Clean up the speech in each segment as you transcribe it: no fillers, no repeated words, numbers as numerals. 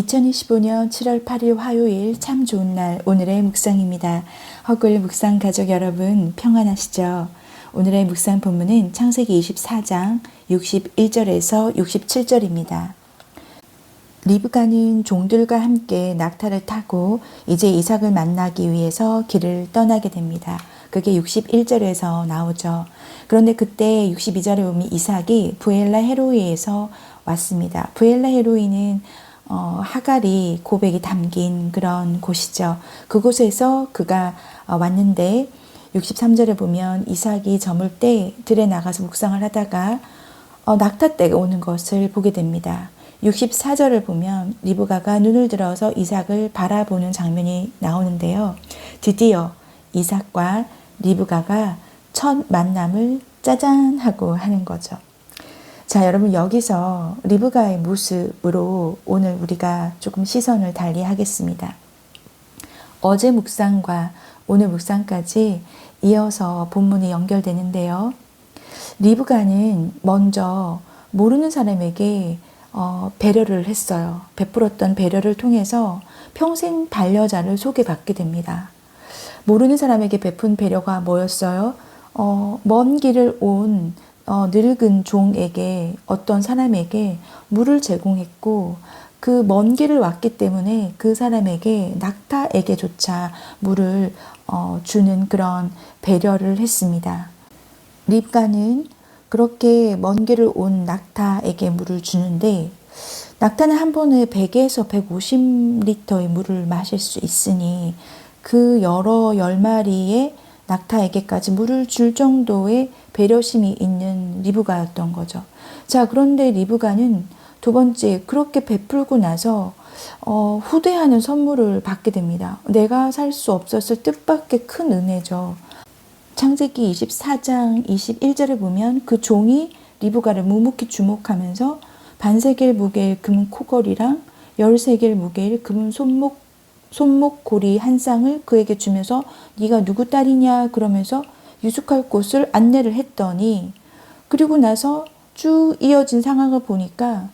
2025년 7월 8일 화요일 참 좋은 날 오늘의 묵상입니다. 허글 묵상 가족 여러분 평안하시죠? 오늘의 묵상 본문은 창세기 24장 61절에서 67절입니다. 리브가는 종들과 함께 낙타를 타고 이제 이삭을 만나기 위해서 길을 떠나게 됩니다. 그게 61절에서 나오죠. 그런데 그때 62절에 보면 이삭이 부엘라 헤로이에서 왔습니다. 부엘라 헤로이는 하갈이 고백이 담긴 그런 곳이죠. 그곳에서 그가 왔는데 63절에 보면 이삭이 저물 때 들에 나가서 묵상을 하다가 낙타떼가 오는 것을 보게 됩니다. 64절을 보면 리브가가 눈을 들어서 이삭을 바라보는 장면이 나오는데요. 드디어 이삭과 리브가가 첫 만남을 짜잔 하고 하는 거죠. 자, 여러분 여기서 리브가의 모습으로 오늘 우리가 조금 시선을 달리 하겠습니다. 어제 묵상과 오늘 묵상까지 이어서 본문이 연결되는데요. 리브가는 먼저 모르는 사람에게 배려를 했어요. 베풀었던 배려를 통해서 평생 반려자를 소개받게 됩니다. 모르는 사람에게 베푼 배려가 뭐였어요? 먼 길을 온 늙은 종에게 어떤 사람에게 물을 제공했고 그 먼 길을 왔기 때문에 그 사람에게 낙타에게조차 물을 주는 그런 배려를 했습니다. 립가는 그렇게 먼 길을 온 낙타에게 물을 주는데 낙타는 한 번에 100에서 150리터의 물을 마실 수 있으니 그 여러 10마리의 낙타에게까지 물을 줄 정도의 배려심이 있는 리브가였던 거죠. 자, 그런데 리브가는 두 번째 그렇게 베풀고 나서 후대하는 선물을 받게 됩니다. 내가 살 수 없었을 뜻밖의 큰 은혜죠. 창세기 24장 21절에 보면 그 종이 리브가를 묵묵히 주목하면서 반세겔 무게의 금 코걸이랑 13겔 무게의 금 손목고리 한 쌍을 그에게 주면서 네가 누구 딸이냐 그러면서 유숙할 곳을 안내를 했더니 그리고 나서 쭉 이어진 상황을 보니까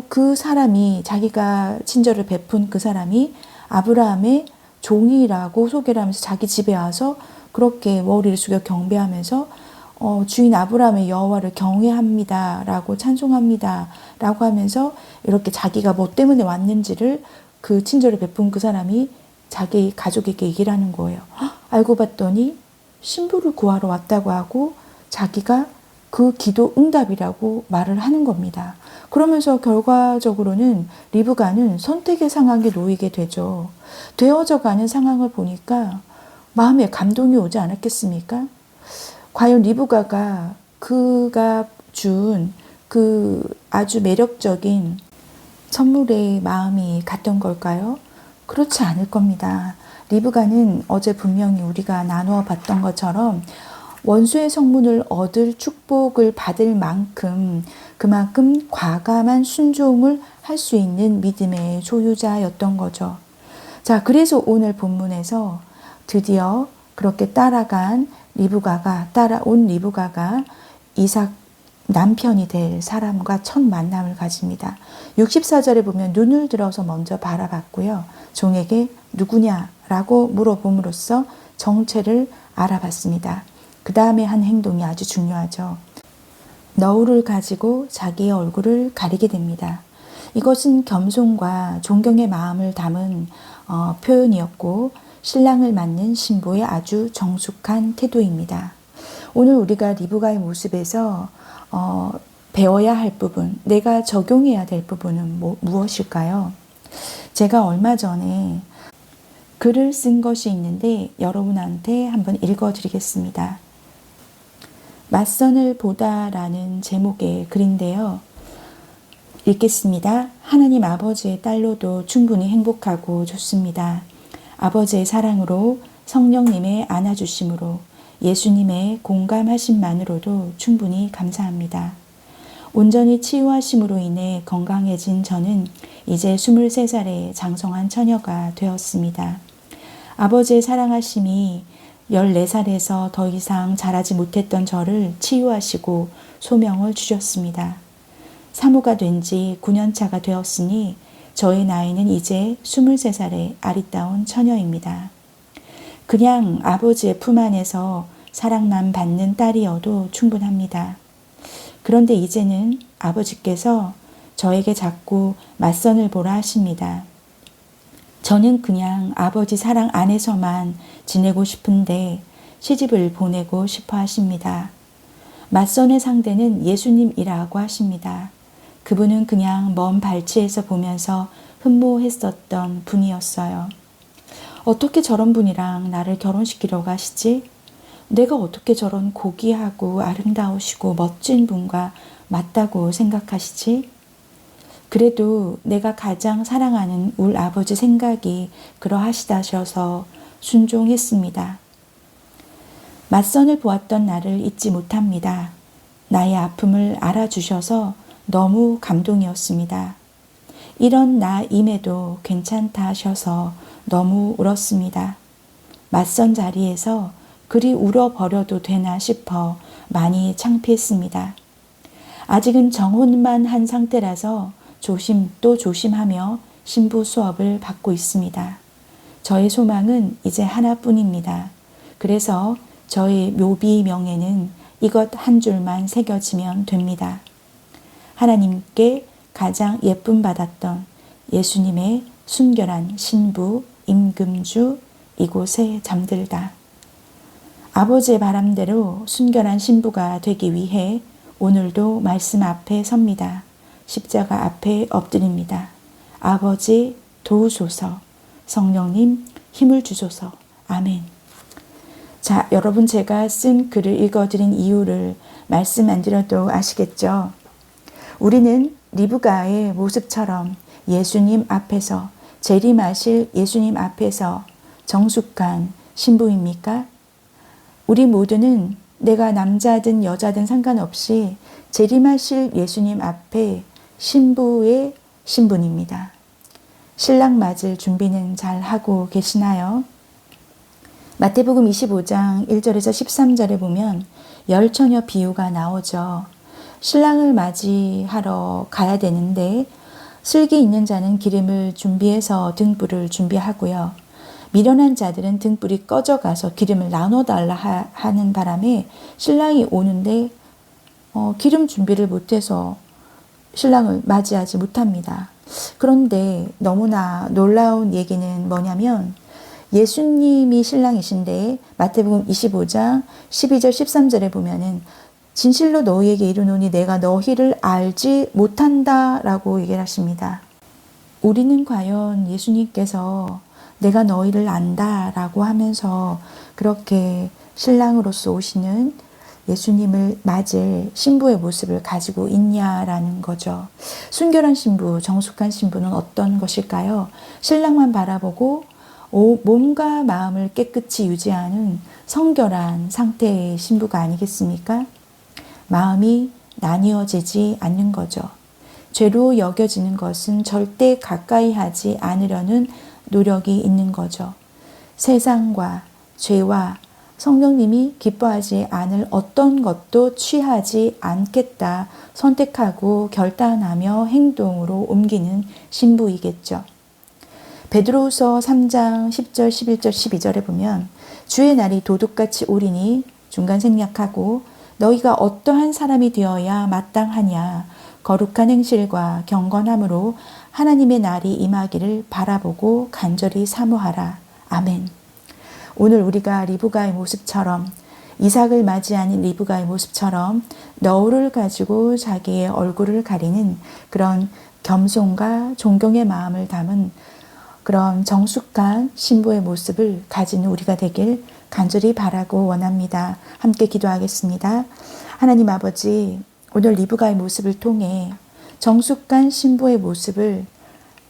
그 사람이 자기가 친절을 베푼 그 사람이 아브라함의 종이라고 소개를 하면서 자기 집에 와서 그렇게 머리를 숙여 경배하면서 주인 아브라함의 여호와를 경외합니다 라고 찬송합니다 라고 하면서 이렇게 자기가 뭐 때문에 왔는지를 그 친절을 베푼 그 사람이 자기 가족에게 얘기를 하는 거예요. 알고 봤더니 신부를 구하러 왔다고 하고 자기가 그 기도 응답이라고 말을 하는 겁니다. 그러면서 결과적으로는 리브가는 선택의 상황에 놓이게 되죠. 되어져 가는 상황을 보니까 마음에 감동이 오지 않았겠습니까? 과연 리브가가 그가 준 그 아주 매력적인 선물에 마음이 갔던 걸까요? 그렇지 않을 겁니다. 리브가는 어제 분명히 우리가 나누어 봤던 것처럼 원수의 성문을 얻을 축복을 받을 만큼 그만큼 과감한 순종을 할 수 있는 믿음의 소유자였던 거죠. 자, 그래서 오늘 본문에서 드디어 그렇게 따라온 리브가가 이삭 남편이 될 사람과 첫 만남을 가집니다. 64절에 보면 눈을 들어서 먼저 바라봤고요. 종에게 누구냐라고 물어봄으로써 정체를 알아봤습니다. 그 다음에 한 행동이 아주 중요하죠. 너울을 가지고 자기의 얼굴을 가리게 됩니다. 이것은 겸손과 존경의 마음을 담은 표현이었고 신랑을 맞는 신부의 아주 정숙한 태도입니다. 오늘 우리가 리브가의 모습에서 배워야 할 부분, 내가 적용해야 될 부분은 무엇일까요? 제가 얼마 전에 글을 쓴 것이 있는데 여러분한테 한번 읽어드리겠습니다. 맞선을 보다라는 제목의 글인데요. 읽겠습니다. 하나님 아버지의 딸로도 충분히 행복하고 좋습니다. 아버지의 사랑으로 성령님의 안아주심으로 예수님의 공감하심만으로도 충분히 감사합니다. 온전히 치유하심으로 인해 건강해진 저는 이제 23살의 장성한 처녀가 되었습니다. 아버지의 사랑하심이 14살에서 더 이상 자라지 못했던 저를 치유하시고 소명을 주셨습니다. 사모가 된 지 9년차가 되었으니 저의 나이는 이제 23살의 아리따운 처녀입니다. 그냥 아버지의 품 안에서 사랑만 받는 딸이어도 충분합니다. 그런데 이제는 아버지께서 저에게 자꾸 맞선을 보라 하십니다. 저는 그냥 아버지 사랑 안에서만 지내고 싶은데 시집을 보내고 싶어 하십니다. 맞선의 상대는 예수님이라고 하십니다. 그분은 그냥 먼 발치에서 보면서 흠모했었던 분이었어요. 어떻게 저런 분이랑 나를 결혼시키려고 하시지? 내가 어떻게 저런 고귀하고 아름다우시고 멋진 분과 맞다고 생각하시지? 그래도 내가 가장 사랑하는 울 아버지 생각이 그러하시다셔서 순종했습니다. 맞선을 보았던 나를 잊지 못합니다. 나의 아픔을 알아주셔서 너무 감동이었습니다. 이런 나임에도 괜찮다 하셔서 너무 울었습니다. 맞선 자리에서 그리 울어버려도 되나 싶어 많이 창피했습니다. 아직은 정혼만 한 상태라서 조심 또 조심하며 신부 수업을 받고 있습니다. 저의 소망은 이제 하나뿐입니다. 그래서 저의 묘비명에는 이것 한 줄만 새겨지면 됩니다. 하나님께 가장 예쁨 받았던 예수님의 순결한 신부 임금주 이곳에 잠들다. 아버지의 바람대로 순결한 신부가 되기 위해 오늘도 말씀 앞에 섭니다. 십자가 앞에 엎드립니다. 아버지 도우소서, 성령님 힘을 주소서. 아멘. 자, 여러분 제가 쓴 글을 읽어드린 이유를 말씀 안 드려도 아시겠죠? 우리는 리브가의 모습처럼 예수님 앞에서 재림하실 예수님 앞에서 정숙한 신부입니까? 우리 모두는 내가 남자든 여자든 상관없이 재림하실 예수님 앞에 신부의 신분입니다. 신랑 맞을 준비는 잘 하고 계시나요? 마태복음 25장 1절에서 13절에 보면 열처녀 비유가 나오죠. 신랑을 맞이하러 가야 되는데 슬기 있는 자는 기름을 준비해서 등불을 준비하고요. 미련한 자들은 등불이 꺼져가서 기름을 나눠달라 하는 바람에 신랑이 오는데 기름 준비를 못해서 신랑을 맞이하지 못합니다. 그런데 너무나 놀라운 얘기는 뭐냐면 예수님이 신랑이신데 마태복음 25장 12절 13절에 보면은 진실로 너희에게 이르노니 내가 너희를 알지 못한다라고 얘기를 하십니다. 우리는 과연 예수님께서 내가 너희를 안다라고 하면서 그렇게 신랑으로서 오시는 예수님을 맞을 신부의 모습을 가지고 있냐라는 거죠. 순결한 신부, 정숙한 신부는 어떤 것일까요? 신랑만 바라보고 몸과 마음을 깨끗이 유지하는 성결한 상태의 신부가 아니겠습니까? 마음이 나뉘어지지 않는 거죠. 죄로 여겨지는 것은 절대 가까이 하지 않으려는 노력이 있는 거죠. 세상과 죄와 성령님이 기뻐하지 않을 어떤 것도 취하지 않겠다 선택하고 결단하며 행동으로 옮기는 신부이겠죠. 베드로후서 3장 10절, 11절, 12절에 보면 주의 날이 도둑같이 오리니 중간 생략하고 너희가 어떠한 사람이 되어야 마땅하냐 거룩한 행실과 경건함으로 하나님의 날이 임하기를 바라보고 간절히 사모하라. 아멘. 오늘 우리가 리브가의 모습처럼 이삭을 맞이하는 리브가의 모습처럼 너울을 가지고 자기의 얼굴을 가리는 그런 겸손과 존경의 마음을 담은 그런 정숙한 신부의 모습을 가진 우리가 되길 간절히 바라고 원합니다. 함께 기도하겠습니다. 하나님 아버지, 오늘 리브가의 모습을 통해 정숙한 신부의 모습을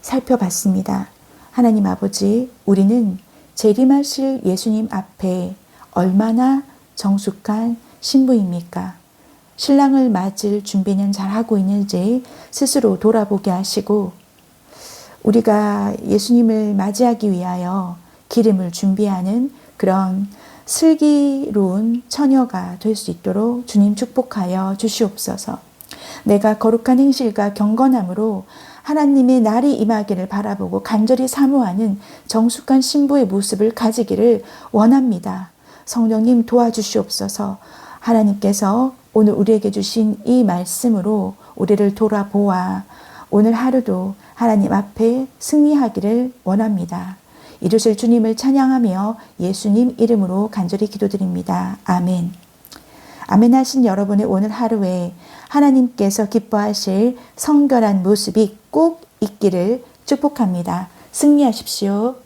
살펴봤습니다. 하나님 아버지, 우리는 재림하실 예수님 앞에 얼마나 정숙한 신부입니까? 신랑을 맞을 준비는 잘하고 있는지 스스로 돌아보게 하시고 우리가 예수님을 맞이하기 위하여 기름을 준비하는 그런 슬기로운 처녀가 될 수 있도록 주님 축복하여 주시옵소서. 내가 거룩한 행실과 경건함으로 하나님의 날이 임하기를 바라보고 간절히 사모하는 정숙한 신부의 모습을 가지기를 원합니다. 성령님 도와주시옵소서. 하나님께서 오늘 우리에게 주신 이 말씀으로 우리를 돌아보아 오늘 하루도 하나님 앞에 승리하기를 원합니다. 이루실 주님을 찬양하며 예수님 이름으로 간절히 기도드립니다. 아멘. 아멘 하신 여러분의 오늘 하루에 하나님께서 기뻐하실 성결한 모습이 꼭 있기를 축복합니다. 승리하십시오.